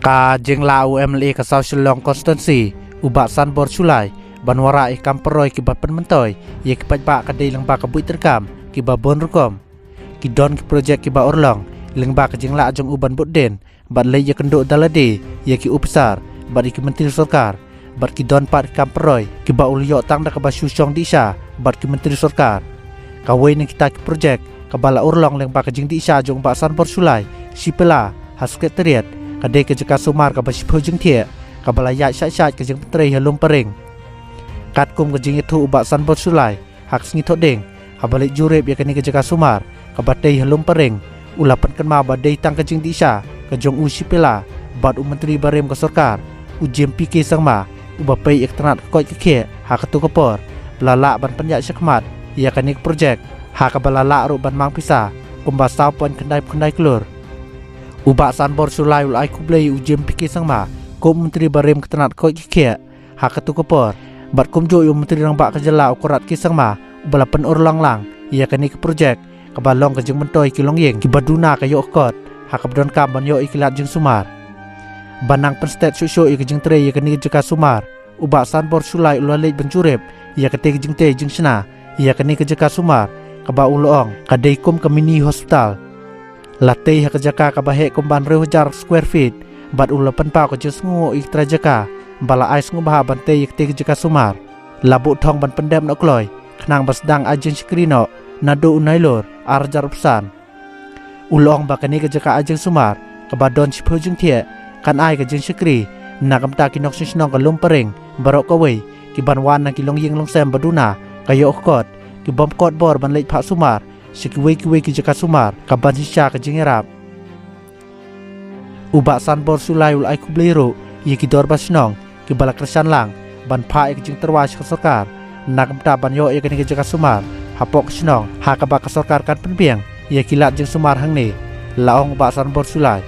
Ka jeng la UMLA ka South Shillong Constituency ubak san bor sulai banwara ikam peroi ki bat penmentoy ye ki pajba ka dei lang ba ka buit terkam ki ba bon rukom ki don ki project ki ba orlong lang ba ka jeng la jong uban budden bat le ye kendo dalade ye ki upsar bat ki menteri sarkar bat ki don pat ikam peroi ki ba ulyo tang da ka ba syusyong disha bat ki menteri sarkar ka we ning kita ki project ka bala orlong lang ba ka jeng disha jong ba san bor sulai sipela hasekretariat kadai ke jeka sumar ka basi phojing thie ka balaya sha-sha ke jeng petrei halum pereng kat kum ke jeng itu ubak san bor sulai hak sngi thodeng ha balik jurep ya kani ke jeka sumar ka batei halum pereng ulapan kan ma badai tang ke jeng disha ke jong u sipela bat u menteri barem ke sarkar u JMPK sangma u bapai ektanat koi ke khe ha ka tu kapor belala ban panya syakmat ya kani project ha ka balala ru ban mang pisa kumba saw pon kendai klur ubak san bor sulai ulai kublai u JMPK sangma kum menteri barem ketanat koi khe ha ka tu kapor bat kum jo yu menteri rang ba ka jela ukurat ki sangma ubala pen urlang lang ya kani ke project ka balong ke jeng mentoy ki longyeng ki baduna ka yo kot ha ka don kam ban yo ikilat jeng sumar banang pen state syu ke jeng tre ya kani jeka sumar ubak san bor sulai ulale benjurep ya ke te jeng te jeng sna ya kani ke jeka sumar ka ba ulong ka dei kum ke mini hospital latei hak jaka ka bahe kumban 2,000 square feet bat ulapan pa ko jesngu iktra jaka bala ais ngu baha bante yekte jaka sumar labu thong ban pendem no kloi khnang basdang ajeng skrino nado unailor arjar upsan ulong bakani ke jaka ajeng sumar ka badon chphojung thie kan ai ke jeng skri nakam ta kinok sinong ka lumpereng barok ka wei ki banwan na kilong ying long sem baduna kayo kot ki bom kot bor ban lej pha sumar sikiwe ki jaka sumar kaban sisha ka jingerap ubak san bor sulai ulai kublero ye ki dor basnong ki balak resan lang ban pha ek jing terwas ka sarkar nakam ta ban yo ek ni jaka sumar hapok snong ha ka ba ka sarkar kan penpiang ye kilat jing sumar hang ni laong ba san bor sulai